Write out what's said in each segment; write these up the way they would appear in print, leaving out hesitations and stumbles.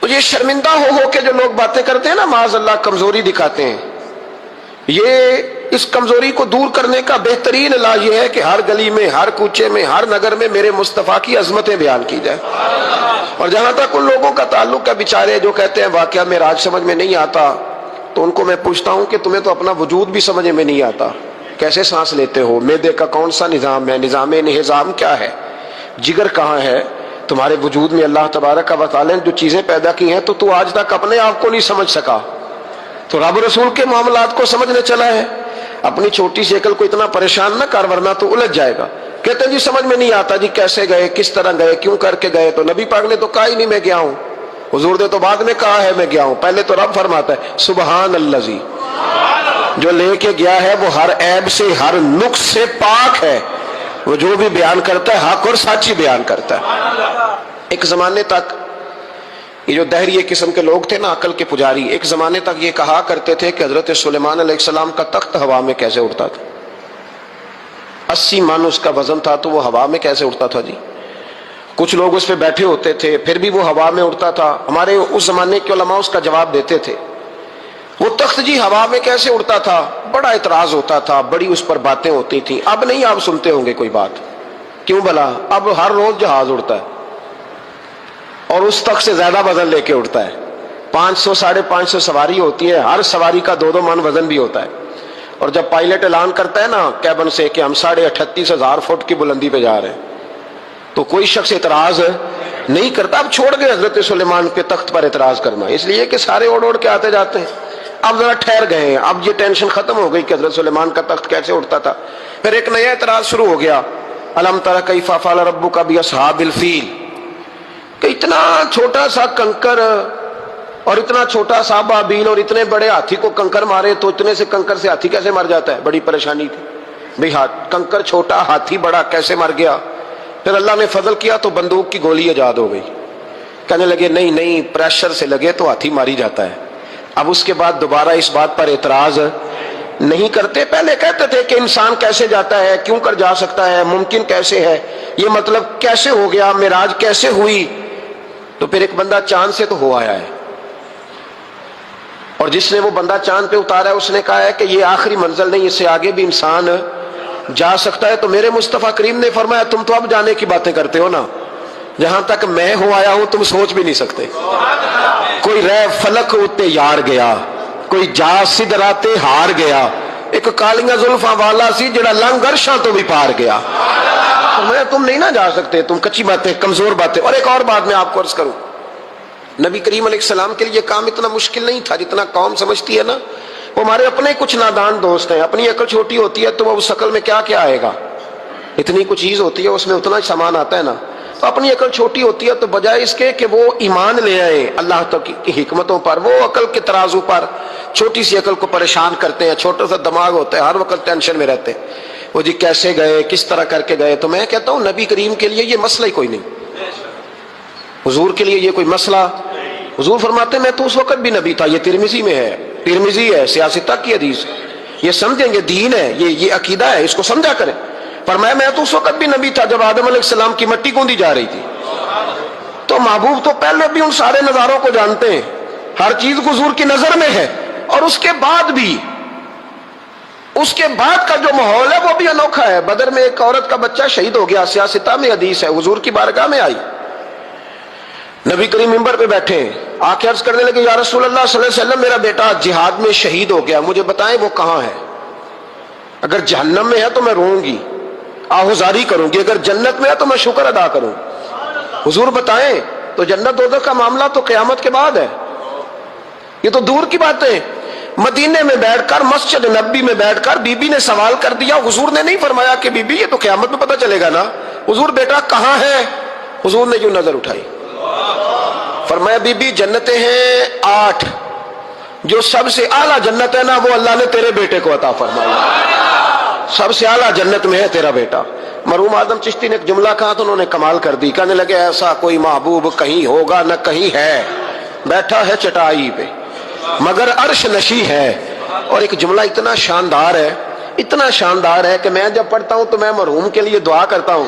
تو یہ شرمندہ ہو کے جو لوگ باتیں کرتے ہیں نا، معاذ اللہ کمزوری دکھاتے ہیں، یہ اس کمزوری کو دور کرنے کا بہترین علاج یہ ہے کہ ہر گلی میں، ہر کوچے میں، ہر نگر میں میرے مصطفیٰ کی عظمتیں بیان کی جائے۔ اور جہاں تک ان لوگوں کا تعلق ہے بیچارے جو کہتے ہیں واقعہ معراج سمجھ میں نہیں آتا، تو ان کو میں پوچھتا ہوں کہ تمہیں تو اپنا وجود بھی سمجھ میں نہیں آتا، کیسے سانس لیتے ہو؟ معدے کا کون سا نظام ہے؟ نظام انہضام کیا ہے؟ جگر کہاں ہے؟ تمہارے وجود میں اللہ تبارک و تعالی نے جو چیزیں پیدا کی ہیں تو آج تک اپنے آپ کو نہیں سمجھ سکا، تو رب رسول کے معاملات کو سمجھنے چلا ہے۔ اپنی چھوٹی سی عقل کو اتنا پریشان نہ کر ورنہ تو الجھ جائے گا۔ کہتے ہیں جی سمجھ میں نہیں آتا، جی کیسے گئے، کس طرح گئے، کیوں کر کے گئے؟ تو نبی پاک نے تو کہا ہی نہیں میں گیا ہوں، حضور نے تو بعد میں کہا ہے میں گیا ہوں، پہلے تو رب فرماتا ہے سبحان الذی، جو لے کے گیا ہے وہ ہر عیب سے، ہر نقص سے پاک ہے، وہ جو بھی بیان کرتا ہے حق اور سچ ہی بیان کرتا ہے۔ ایک زمانے تک یہ جو دہریے قسم کے لوگ تھے نا، عقل کے پجاری، ایک زمانے تک یہ کہا کرتے تھے کہ حضرت سلیمان علیہ السلام کا تخت ہوا میں کیسے اڑتا تھا، 80 من اس کا وزن تھا تو وہ ہوا میں کیسے اڑتا تھا؟ جی کچھ لوگ اس پہ بیٹھے ہوتے تھے پھر بھی وہ ہوا میں اڑتا تھا۔ ہمارے اس زمانے کے علماء اس کا جواب دیتے تھے وہ تخت جی ہوا میں کیسے اڑتا تھا، بڑا اعتراض ہوتا تھا، بڑی اس پر باتیں ہوتی تھیں۔ اب نہیں آپ سنتے ہوں گے کوئی بات، کیوں بھلا؟ اب ہر روز جہاز اڑتا ہے اور اس تخت سے زیادہ وزن لے کے اڑتا ہے، 500 550 سواری ہوتی ہے، ہر سواری کا 2-2 من وزن بھی ہوتا ہے، اور جب پائلٹ اعلان کرتا ہے نا کیبن سے کہ ہم 38,500 فٹ کی بلندی پہ جا رہے ہیں تو کوئی شخص اعتراض نہیں کرتا۔ اب چھوڑ گئے حضرت سلیمان کے تخت پر اعتراض کرنا، اس لیے کہ سارے اوڑ کے آتے جاتے ہیں۔ اب ذرا ٹھہر گئے ہیں، اب یہ ٹینشن ختم ہو گئی کہ حضرت سلیمان کا تخت کیسے اڑتا تھا۔ پھر ایک نیا اعتراض شروع ہو گیا، الم تر کیف فعل ربک باصحاب الفیل، کہ اتنا چھوٹا سا کنکر اور اتنا چھوٹا سا بابیل اور اتنے بڑے ہاتھی کو کنکر مارے تو اتنے سے کنکر سے ہاتھی کیسے مر جاتا ہے؟ بڑی پریشانی تھی بھئی، کنکر چھوٹا ہاتھی بڑا کیسے مر گیا؟ پھر اللہ نے فضل کیا تو بندوق کی گولی ایجاد ہو گئی، کہنے لگے نہیں نہیں پریشر سے لگے تو ہاتھی ماری جاتا ہے۔ اب اس کے بعد دوبارہ اس بات پر اعتراض نہیں کرتے۔ پہلے کہتے تھے کہ انسان کیسے جاتا ہے، کیوں کر جا سکتا ہے، ممکن کیسے ہے، یہ مطلب کیسے ہو گیا، معراج کیسے ہوئی؟ تو پھر ایک بندہ چاند سے تو ہو آیا ہے، اور جس نے وہ بندہ چاند پہ اتارا ہے اس نے کہا ہے کہ یہ آخری منزل نہیں، اس سے آگے بھی انسان جا سکتا ہے۔ تو میرے مصطفیٰ کریم نے فرمایا تم تو اب جانے کی باتیں کرتے ہو نا، جہاں تک میں ہو آیا ہوں تم سوچ بھی نہیں سکتے۔ کوئی رہ فلک اتے یار گیا، کوئی جا سدراتے ہار گیا، ایک کالیاں زلفاں والا سی جڑا لنگ عرشاں تو بھی پار گیا۔ میں تم نہیں نہ جا سکتے، تم کچی باتیں، کمزور باتیں۔ اور ایک اور بات میں آپ کو عرض کروں، نبی کریم علیہ السلام کے لیے کام اتنا مشکل نہیں تھا جتنا قوم سمجھتی ہے نا۔ وہ ہمارے اپنے کچھ نادان دوست ہیں، اپنی عقل چھوٹی ہوتی ہے تو وہ اس عقل میں کیا کیا آئے گا، اتنی کچھ چیز ہوتی ہے اس میں اتنا سامان آتا ہے نا، تو اپنی عقل چھوٹی ہوتی ہے تو بجائے اس کے کہ وہ ایمان لے آئے اللہ کی حکمتوں پر، وہ عقل کے ترازو پر چھوٹی سی عقل کو پریشان کرتے ہیں، چھوٹا سا دماغ ہوتا ہے، ہر وقت ٹینشن میں رہتے ہیں وہ جی کیسے گئے، کس طرح کر کے گئے۔ تو میں کہتا ہوں نبی کریم کے لیے یہ مسئلہ ہی کوئی نہیں، حضور کے لیے یہ کوئی مسئلہ۔ حضور فرماتے ہیں میں تو اس وقت بھی نبی تھا، یہ ترمذی میں ہے، ترمذی ہے، سیاستہ کی حدیث، یہ سمجھیں گے دین ہے، یہ عقیدہ ہے، اس کو سمجھا کریں۔ فرمایا میں تو اس وقت بھی نبی تھا جب آدم علیہ السلام کی مٹی گوندی جا رہی تھی، تو محبوب تو پہلے بھی ان سارے نظاروں کو جانتے ہیں، ہر چیز حضور کی نظر میں ہے، اور اس کے بعد بھی اس کے بعد کا جو ماحول ہے وہ بھی انوکھا ہے۔ بدر میں ایک عورت کا بچہ شہید ہو گیا، سیاستہ میں حدیث ہے، حضور کی بارگاہ میں آئی، نبی کریم منبر پہ بیٹھے آ کے عرض کرنے لگے یا رسول اللہ صلی اللہ علیہ وسلم میرا بیٹا جہاد میں شہید ہو گیا، مجھے بتائیں وہ کہاں ہے، اگر جہنم میں ہے تو میں روں گی، آہوزاری کروں گی، اگر جنت میں ہے تو میں شکر ادا کروں۔ حضور بتائیں، تو جنت دوزخ کا معاملہ تو قیامت کے بعد ہے، یہ تو دور کی باتیں۔ مدینے میں بیٹھ کر مسجد نبی میں بیٹھ کر بی بی نے سوال کر دیا، حضور نے نہیں فرمایا کہ بی بی یہ تو قیامت میں پتہ چلے گا نا، حضور بیٹا کہاں ہے؟ حضور نے یوں نظر اٹھائی، فرمایا بی بی جنتیں ہیں 8، جو سب سے اعلیٰ جنت ہے نا وہ اللہ نے تیرے بیٹے کو عطا فرمایا، سب سے اعلیٰ جنت میں ہے تیرا بیٹا۔ مرحوم اعظم چشتی نے ایک جملہ کہا تو انہوں نے کمال کر دی، کہنے لگے ایسا کوئی محبوب کہیں ہوگا نہ کہیں ہے، بیٹھا ہے چٹائی پہ مگر عرش نشی ہے۔ اور ایک جملہ اتنا شاندار ہے، اتنا شاندار ہے کہ میں جب پڑھتا ہوں تو میں مرحوم کے لیے دعا کرتا ہوں۔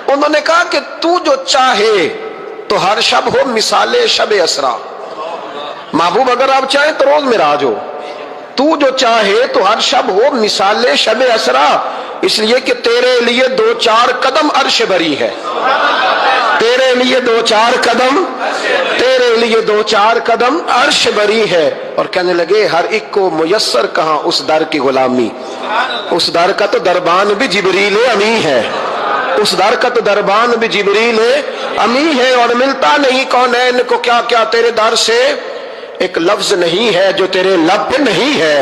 انہوں نے کہا کہ تو جو چاہے تو ہر شب ہو مثال شب اسرا، محبوب اگر آپ چاہیں تو روز معراج ہو، تو جو چاہے تو ہر شب ہو مثال شب اسرا، اس لیے کہ تیرے لیے 2-4 قدم عرش بری ہے، تیرے لیے 2-4 قدم، تیرے لیے 2-4 قدم عرش بری ہے۔ اور کہنے لگے ہر ایک کو میسر کہاں اس در کی غلامی، اس در کا تو دربان بھی جبریل امی ہے، اس در کا تو دربان بھی جبریل امی ہے، اور ملتا نہیں کونین کو کیا کیا تیرے در سے ایک لفظ نہیں ہے جو تیرے لب پہ نہیں ہے۔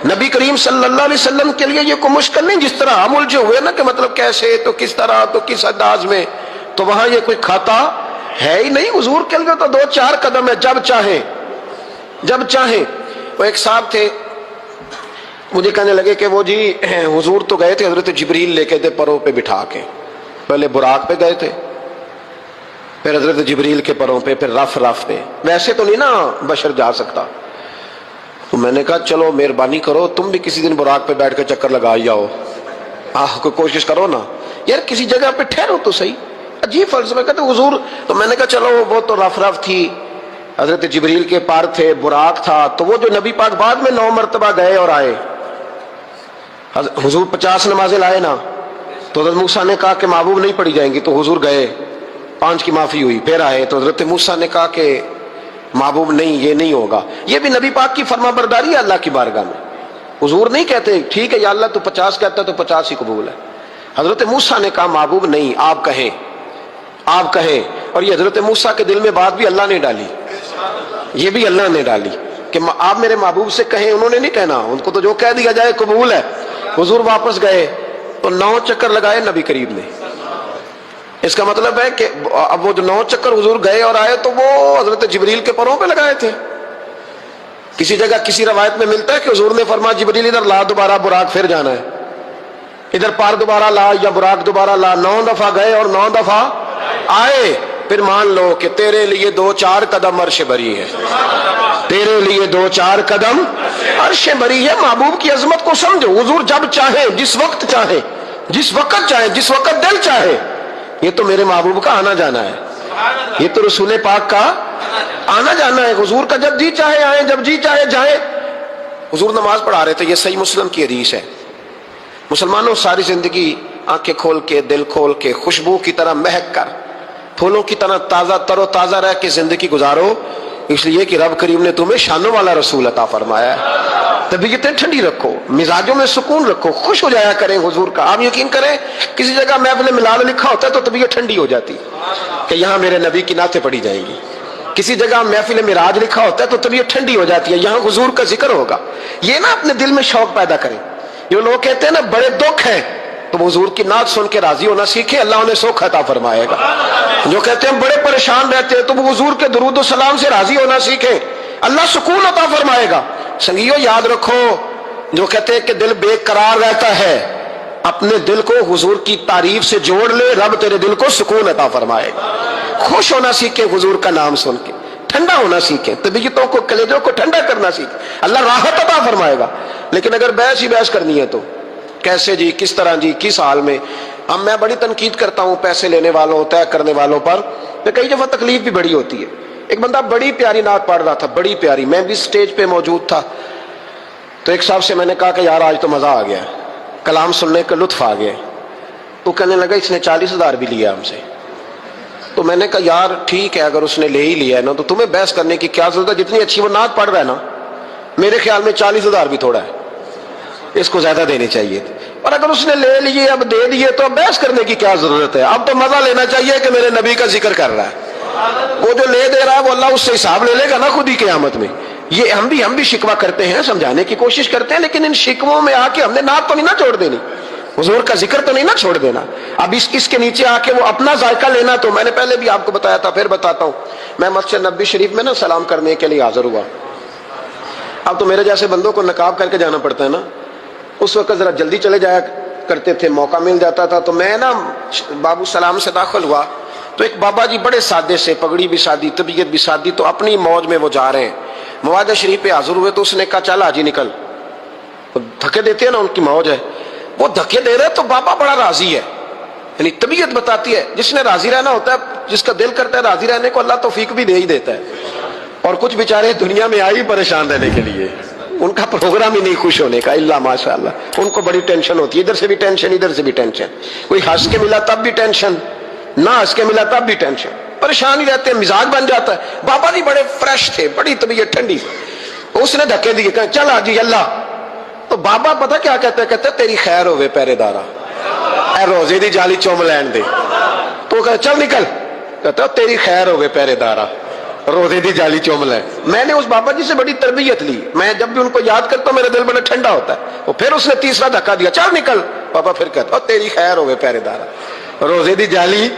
نبی کریم صلی اللہ علیہ وسلم کے لیے یہ کوئی مشکل نہیں، جس طرح ہم الجھے ہوئے نا کہ مطلب کیسے تو کس طرح تو کس انداز میں، تو وہاں یہ کوئی کھاتا ہے ہی نہیں۔ حضور کے لیے تو 2-4 قدم ہے، جب چاہیں جب چاہیں۔ وہ ایک صاحب تھے، مجھے کہنے لگے کہ وہ جی حضور تو گئے تھے حضرت جبریل لے کے تھے پروں پہ بٹھا کے، پہلے براق پہ گئے تھے، پھر حضرت جبریل کے پروں پہ، پھر رف پہ، ویسے تو نہیں نا بشر جا سکتا۔ تو میں نے کہا چلو مہربانی کرو تم بھی کسی دن براق پہ بیٹھ کے چکر لگا جاؤ، کوئی کوشش کرو نا یار، کسی جگہ پہ ٹھہرو تو صحیح۔ عجیب فلسفہ کہتے حضور، تو میں نے کہا چلو وہ تو رف تھی، حضرت جبریل کے پار تھے، براق تھا، تو وہ جو نبی پاک بعد میں 9 مرتبہ گئے اور آئے، حضور 50 نمازیں لائے نا، تو حضرت موسیٰ نے کہا کہ محبوب نہیں پڑھی جائیں گی، تو حضور گئے، 5 کی معافی ہوئی، پھر آئے، تو حضرت موسیٰ نے کہا کہ محبوب نہیں، یہ نہیں ہوگا۔ یہ بھی نبی پاک کی فرما برداری ہے اللہ کی بارگاہ میں۔ حضور نہیں کہتے ٹھیک ہے یا اللہ تو 50 کہتا ہے تو 50 ہی قبول ہے، حضرت موسیٰ نے کہا محبوب نہیں، آپ کہیں، آپ کہیں۔ اور یہ حضرت موسیٰ کے دل میں بات بھی اللہ نے ڈالی، یہ بھی اللہ نے ڈالی کہ آپ میرے محبوب سے کہیں، انہوں نے نہیں کہنا، ان کو تو جو کہہ دیا جائے قبول ہے۔ حضور واپس گئے تو 9 چکر لگائے نبی کریم نے، اس کا مطلب ہے کہ اب وہ جو 9 چکر حضور گئے اور آئے تو وہ حضرت جبریل کے پروں پہ لگائے تھے۔ کسی جگہ کسی روایت میں ملتا ہے کہ حضور نے فرمایا جبریل ادھر لا دوبارہ براق پھر جانا ہے، ادھر پار دوبارہ لا یا براق دوبارہ لا، 9 دفعہ گئے اور 9 دفعہ آئے، پھر مان لو کہ تیرے لیے 2-4 قدم عرش بری ہے، تیرے لیے 2-4 قدم عرش بری ہے۔ محبوب کی عظمت کو سمجھو، حضور جب چاہے، جس وقت چاہے، جس وقت چاہے، جس وقت دل چاہے، یہ تو میرے محبوب کا آنا جانا ہے، یہ تو رسول پاک کا آنا جانا ہے۔ حضور کا جب جی چاہے آئیں، جب جی چاہے جائیں۔ حضور نماز پڑھا رہے تھے، یہ صحیح مسلم کی حدیث ہے، مسلمانوں ساری زندگی آنکھیں کھول کے، دل کھول کے، خوشبو کی طرح مہک کر، پھولوں کی طرح تازہ تر و تازہ رہ کے زندگی گزارو، اس لیے کہ رب کریم نے تمہیں شانوں والا رسول عطا فرمایا ہے۔ طبیعتیں ٹھنڈی رکھو، مزاجوں میں سکون رکھو، خوش ہو جایا کریں حضور کا۔ آپ یقین کریں کسی جگہ محفل ملال لکھا ہوتا ہے تو طبیعت ٹھنڈی ہو جاتی کہ یہاں میرے نبی کی نعتیں پڑھی جائیں گی، کسی جگہ محفل معراج لکھا ہوتا ہے تو طبیعت ٹھنڈی ہو جاتی ہے، یہاں حضور کا ذکر ہوگا۔ یہ نا اپنے دل میں شوق پیدا کریں۔ یہ لوگ کہتے ہیں نا بڑے دکھ ہیں، تو حضور کی نعت سن کے راضی ہونا سیکھیں، اللہ انہیں سکھ عطا فرمائے گا۔ جو کہتے ہیں بڑے پریشان رہتے ہیں تو وہ حضور کے درود و سلام سے راضی ہونا سیکھیں، اللہ سکون عطا فرمائے گا۔ سنگیو یاد رکھو، جو کہتے ہیں کہ دل بے قرار رہتا ہے، اپنے دل کو حضور کی تعریف سے جوڑ لے، رب تیرے دل کو سکون عطا فرمائے گا۔ خوش ہونا سیکھیں حضور کا نام سن کے، ٹھنڈا ہونا سیکھیں، طبیعتوں کو، کلیجوں کو ٹھنڈا کرنا سیکھیں، اللہ راحت عطا فرمائے گا۔ لیکن اگر بحث ہی بحث کرنی ہے تو کیسے جی، کس طرح جی، کس حال میں۔ اب میں بڑی تنقید کرتا ہوں پیسے لینے والوں، طے کرنے والوں پر، میں کئی دفعہ تکلیف بھی بڑی ہوتی ہے۔ ایک بندہ بڑی پیاری نعت پڑھ رہا تھا، بڑی پیاری، میں بھی سٹیج پہ موجود تھا، تو ایک صاحب سے میں نے کہا کہ یار آج تو مزہ آ گیا، کلام سننے کا لطف آ گیا۔ تو کہنے لگا اس نے 40,000 بھی لیا ہم سے۔ تو میں نے کہا یار ٹھیک ہے، اگر اس نے لے ہی لیا ہے نا تو تمہیں بحث کرنے کی کیا ضرورت ہے، جتنی اچھی وہ نعت پڑھ رہا ہے نا، میرے خیال میں 40,000 بھی تھوڑا ہے، اس کو زیادہ دینی چاہیے تھی۔ اور اگر اس نے لے لیے، اب دے دیے، تو اب بحث کرنے کی کیا ضرورت ہے؟ اب تو مزہ لینا چاہیے کہ میرے نبی کا ذکر کر رہا ہے، وہ جو لے دے رہا ہے وہ اللہ اس سے حساب لے لے گا نا خود ہی قیامت میں۔ یہ ہم بھی شکوہ کرتے ہیں، سمجھانے کی کوشش کرتے ہیں، لیکن ان شکووں میں آ کے ہم نے نعت تو نہیں نہ چھوڑ دینی، حضور کا ذکر تو نہیں نہ چھوڑ دینا۔ اب اس کے نیچے آ کے وہ اپنا ذائقہ لینا، تو میں نے پہلے بھی آپ کو بتایا تھا، پھر بتاتا ہوں۔ میں مسجد نبوی شریف میں نا سلام کرنے کے لیے حاضر ہوا۔ اب تو میرے جیسے بندوں کو نقاب کر کے جانا پڑتا ہے نا، اس وقت ذرا جلدی چلے جایا کرتے تھے، موقع مل جاتا تھا، تو میں نا بابو سلام سے داخل ہوا تو ایک بابا جی بڑے سادے سے، پگڑی بھی سادی، طبیعت بھی سادی، تو اپنی موج میں وہ جا رہے ہیں، مواجہ شریف پہ حاضر ہوئے تو اس نے کہا چل حاجی نکل، دھکے دیتے ہیں نا، ان کی موج ہے، وہ دھکے دے رہے تو بابا بڑا راضی ہے، یعنی طبیعت بتاتی ہے، جس نے راضی رہنا ہوتا ہے، جس کا دل کرتا ہے راضی رہنے کو، اللہ توفیق بھی دے ہی دیتا ہے۔ اور کچھ بیچارے دنیا میں آئی پریشان رہنے کے لیے، ان کا پروگرام ہی نہیں خوش ہونے کا، اللہ ماشاءاللہ ان کو بڑی ٹینشن ہوتی ہے، ادھر سے بھی ٹینشن ادھر سے بھی ٹینشن، کوئی ہنس کے ملا تب بھی ٹینشن، نہ ہنس کے ملا تب بھی ٹینشن، پریشان ہی رہتے ہیں، مزاج بن جاتا ہے۔ بابا جی بڑے فریش تھے، بڑی طبیعت ٹھنڈی، اس نے دھکے دیے کہ چل آجی اللہ، تو بابا پتہ کیا کہتے ہیں تیری خیر ہوئے پہرے دارا، اے روزے دی جالی چوم لین دے، تو کہتا چل نکل، کہتا تیری خیر ہوئے پہرے دارا، روزے دی جالی چوم لے۔ میں نے اس بابا جی سے بڑی تربیت لی، میں جب بھی ان کو یاد کرتا ہوں میرا دل بڑا ٹھنڈا ہوتا ہے۔ وہ پھر اس نے تیسرا دھکا دیا، چل نکل، بابا پھر کہتا تیری خیر ہوئے پہرے دارا، روزے دی جالی۔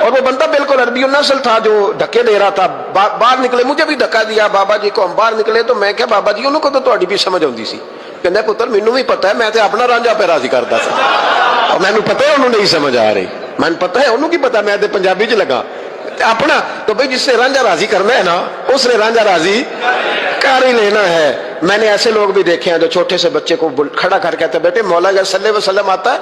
اور وہ بندہ بالکل عربی النسل تھا جو دھکے دے رہا تھا، باہر نکلے، مجھے بھی دھکا دیا بابا جی کو، ہم باہر نکلے تو میں کہا بابا جی انہوں کو تو تہاڈی بھی سمجھ آتی سی، کہندا پتر مینوں بھی پتہ ہے، میں تے اپنا رانجھا پہ راضی کرتا تھا، اور مینوں پتہ ہے انہوں نہیں سمجھ آ رہی، میں پتہ ہے انہوں کی پتہ، میں تے پنجابی چ لگا اپنا، تو بھئی جس سے رانجھا راضی کرنا ہے نا اس نے رانجھا راضی کر ہی لینا ہے۔ میں نے ایسے لوگ بھی دیکھے ہیں جو چھوٹے سے بچے کو کھڑا کر کہتے ہیں بیٹے مولا صلی اللہ علیہ وسلم آتا ہے،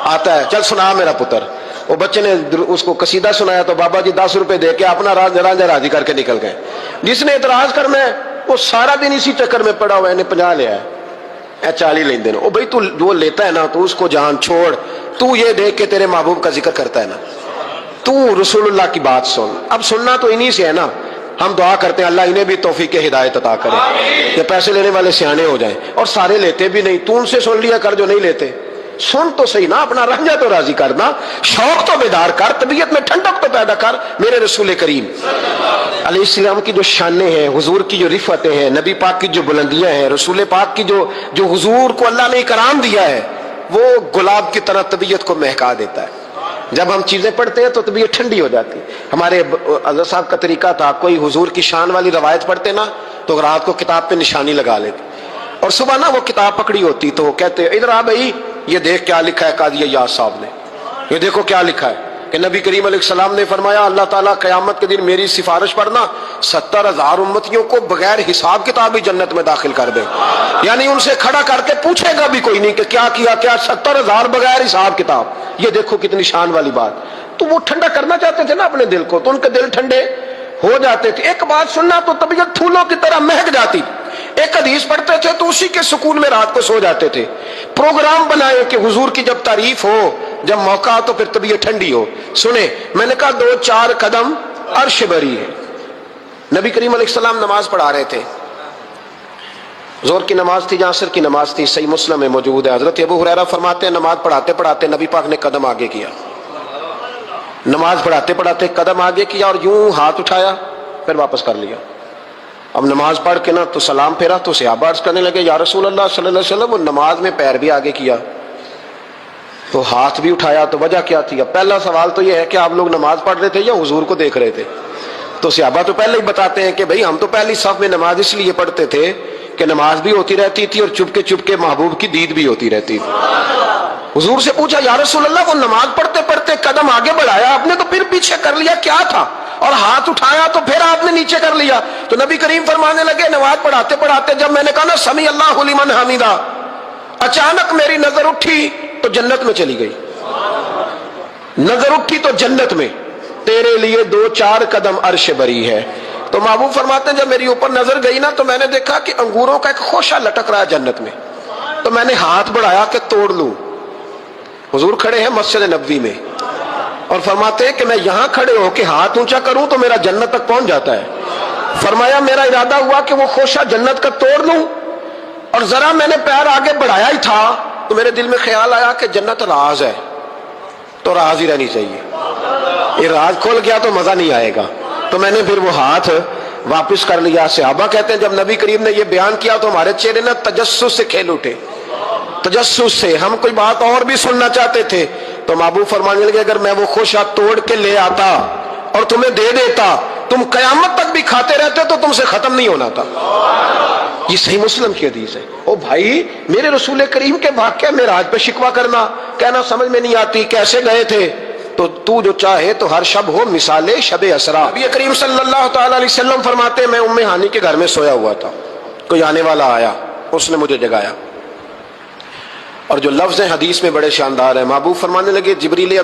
آتا ہے، چل سنا میرا پتر۔ وہ بچے نے اس کو قصیدہ سنایا تو بابا جی 10 روپے دے کے اپنا رانجھا راضی کر کے نکل گئے۔ جس نے اعتراض کرنا ہے وہ سارا دن اسی چکر میں پڑا ہوا ہے، 50 لیا ہے، 40 لیندے نا، بھئی تو وہ لیتا ہے نا تو اس کو جان چھوڑ، تو یہ دیکھ کے تیرے محبوب کا ذکر کرتا ہے نا، تو رسول اللہ کی بات سن۔ اب سننا تو انہی سے ہے نا، ہم دعا کرتے ہیں اللہ انہیں بھی توفیق ہدایت عطا کرے کہ پیسے لینے والے سیانے ہو جائیں، اور سارے لیتے بھی نہیں، تو ان سے سن لیا کر جو نہیں لیتے، سن تو صحیح نا، اپنا رنجا تو راضی کرنا، شوق تو بیدار کر، طبیعت میں ٹھنڈک تو پیدا کر۔ میرے رسول کریم علیہ السلام کی جو شانیں ہیں، حضور کی جو رفعتیں ہیں، نبی پاک کی جو بلندیاں ہیں، رسول پاک کی جو حضور کو اللہ نے اکرام دیا ہے، وہ گلاب کی طرح طبیعت کو مہکا دیتا ہے۔ جب ہم چیزیں پڑھتے ہیں تو طبیعت ٹھنڈی ہو جاتی ہے۔ ہمارے حضرت صاحب کا طریقہ تھا، کوئی حضور کی شان والی روایت پڑھتے نا تو رات کو کتاب پہ نشانی لگا لیتے، اور صبح نا وہ کتاب پکڑی ہوتی تو وہ کہتے ادھر آ بھائی یہ دیکھ کیا لکھا ہے قاضی ایاز صاحب نے، یہ دیکھو کیا لکھا ہے کہ نبی کریم علیہ السلام نے فرمایا اللہ تعالیٰ قیامت کے دن میری سفارش پڑھنا 70,000 امتیوں کو بغیر حساب کتاب ہی جنت میں داخل کر دے، یعنی ان سے کھڑا کر کے پوچھے گا بھی کوئی نہیں کہ کیا کیا، 70,000 بغیر حساب کتاب۔ یہ دیکھو کتنی شان والی بات۔ تو وہ ٹھنڈا کرنا چاہتے تھے نا اپنے دل کو، تو ان کے دل ٹھنڈے ہو جاتے تھے۔ ایک بات سننا تو طبیعت پھولوں کی طرح مہک جاتی، ایک حدیث پڑھتے تھے تو اسی کے سکون میں رات کو سو جاتے تھے۔ پروگرام بنائے کہ حضور کی جب تعریف ہو، جب موقع ہو تو پھر طبیعت ٹھنڈی ہو۔ سنیں، میں نے کہا 2-4 قدم عرش بری ہے۔ نبی کریم علیہ السلام نماز پڑھا رہے تھے، زور کی نماز تھی یا عصر کی نماز تھی، صحیح مسلم میں موجود ہے۔ حضرت ابو ہریرہ فرماتے ہیں نماز پڑھاتے پڑھاتے نبی پاک نے قدم آگے کیا، نماز پڑھاتے پڑھاتے قدم آگے کیا اور یوں ہاتھ اٹھایا پھر واپس کر لیا۔ اب نماز پڑھ کے نا تو سلام پھیرا تو صحابہ عرض کرنے لگے یا رسول اللہ صلی اللہ علیہ وسلم، وہ نماز میں پیر بھی آگے کیا تو ہاتھ بھی اٹھایا، تو وجہ کیا تھی؟ اب پہلا سوال تو یہ ہے کہ آپ لوگ نماز پڑھ رہے تھے یا حضور کو دیکھ رہے تھے؟ تو صحابہ تو پہلے ہی بتاتے ہیں کہ بھئی ہم تو پہلی صف میں نماز اس لیے پڑھتے تھے کہ نماز بھی ہوتی رہتی تھی اور چپ کے محبوب کی دید بھی ہوتی رہتی تھی۔ حضور سے پوچھا یا رسول اللہ وہ نماز پڑھتے پڑھتے قدم آگے بڑھایا آپ نے تو پھر پیچھے کر لیا، کیا تھا؟ اور ہاتھ اٹھایا تو پھر آپ نے نیچے کر لیا۔ تو نبی کریم فرمانے لگے نماز پڑھاتے پڑھاتے جب میں نے کہا نا سمی اللہ لمن حمیدہ، اچانک میری نظر اٹھی تو جنت میں چلی گئی، نظر اٹھی تو جنت میں، تیرے لیے 2-4 قدم عرش بری ہے۔ تو محبوب فرماتے ہیں جب میری اوپر نظر گئی نا تو میں نے دیکھا کہ انگوروں کا ایک خوشہ لٹک رہا ہے جنت میں، تو میں نے ہاتھ بڑھایا کہ توڑ لوں۔ حضور کھڑے ہیں مسجد نبوی میں اور فرماتے ہیں کہ میں یہاں کھڑے ہو کے ہاتھ اونچا کروں تو میرا جنت تک پہنچ جاتا ہے۔ فرمایا میرا ارادہ ہوا کہ وہ خوشہ جنت کا توڑ لوں، اور ذرا میں نے پیر آگے بڑھایا ہی تھا تو میرے دل میں خیال آیا کہ جنت راز ہے تو راز ہی رہنی چاہیے، یہ راز کھل گیا تو مزہ نہیں آئے گا، تو میں نے پھر وہ ہاتھ واپس کر لیا۔ صحابہ کہتے ہیں جب نبی کریم نے یہ بیان کیا تو ہمارے چہرے نا تجسس سے کھیل اٹھے، تجسس سے ہم کوئی بات اور بھی سننا چاہتے تھے۔ تو محبوب فرمانے لگے اگر میں وہ خوشہ توڑ کے لے آتا اور تمہیں دے دیتا تم قیامت تک بھی کھاتے رہتے تو تم سے ختم نہیں ہونا تھا۔ یہ صحیح مسلم کی حدیث ہے۔ او بھائی میرے رسول کریم کے واقعہ معراج پہ شکوہ کرنا، کہنا سمجھ میں نہیں آتی کیسے گئے تھے، تو جو چاہے تو ہر شب ہو مثال شب اسرا۔ نبی کریم صلی اللہ تعالی علیہ وسلم فرماتے ہیں میں ام ہانی کے گھر میں سویا ہوا تھا، کوئی آنے والا آیا، اس نے مجھے جگایا، اور جو لفظ ہیں حدیث میں بڑے شاندار ہیں۔ محبوب فرمانے لگے جبریل